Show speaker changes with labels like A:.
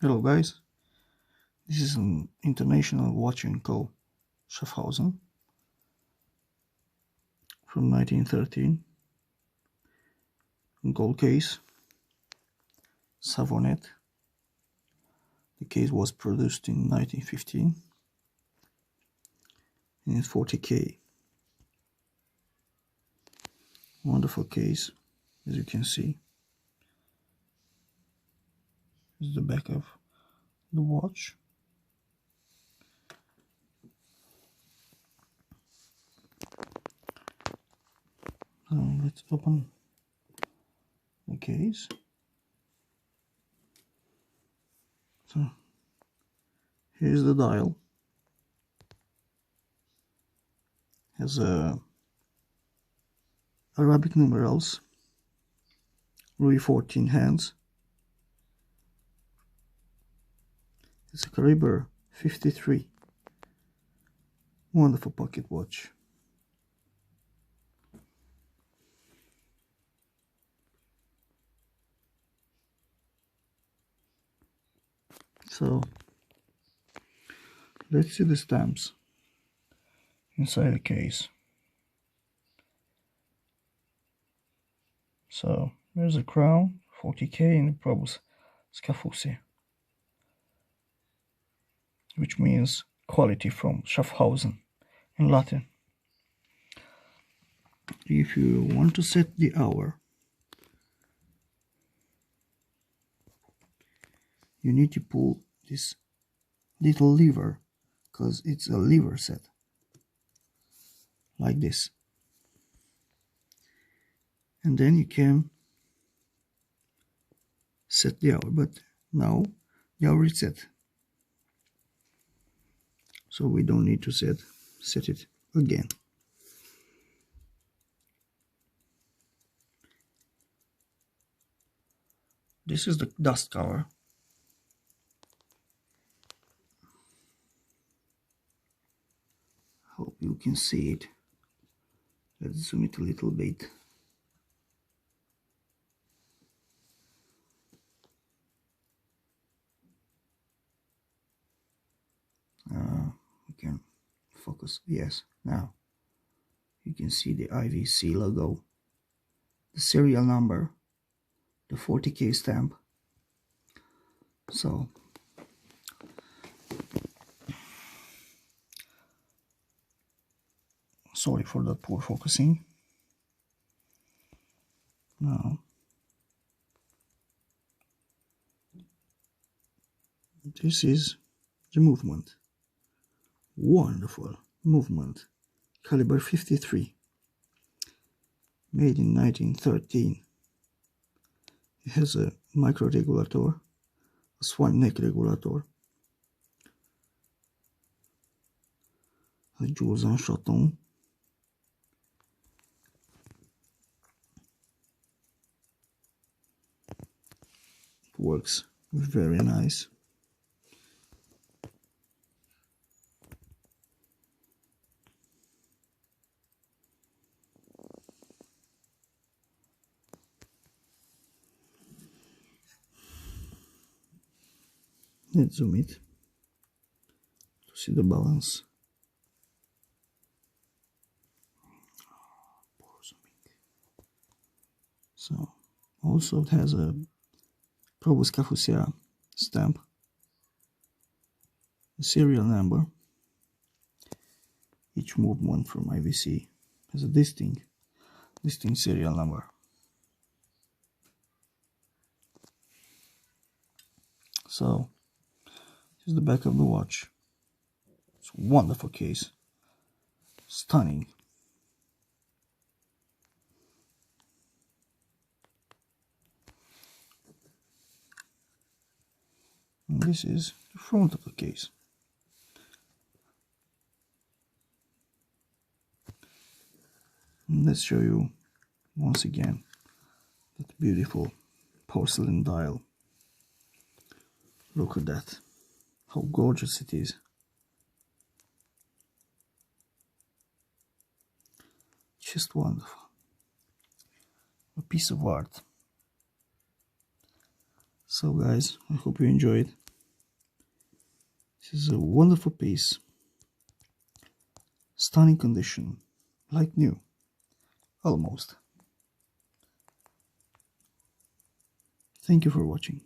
A: Hello guys, this is an international Watch&Co Schaffhausen from 1913, gold case, savonette. The case was produced in 1915 and it's 40K. Wonderful case, as you can see. This is the back of the watch. Now let's open the case. So here's the dial. Has Arabic numerals, Louis XIV hands. It's a caliber 53. Wonderful pocket watch. So let's see the stamps inside the case. So there's a crown, 40K, and the probus Schaffhausen, which means quality from Schaffhausen in Latin. If you want to set the hour, you need to pull this little lever, because it's a lever set, like this. And then you can set the hour, but now the hour is set. So we don't need to set it again. This is the dust cover. Hope you can see it. Let's zoom it a little bit. We can focus. Yes, now you can see the IVC logo, the serial number, the 40K stamp. So sorry for the poor focusing. Now this is the movement. Wonderful movement, caliber 53, made in 1913. It has a micro regulator, a swan-neck regulator, a jewels and chaton, it works very nice. Let's zoom it to see the balance. Poor zooming. So also it has a probus Schaffhausen stamp, a serial number. Each movement from IVC has a distinct serial number. So this is the back of the watch. It's a wonderful case, stunning. And this is the front of the case. And let's show you once again that beautiful porcelain dial. Look at that, how gorgeous it is. Just wonderful. A piece of art. So guys, I hope you enjoyed. This is a wonderful piece. Stunning condition, like new, almost. Thank you for watching.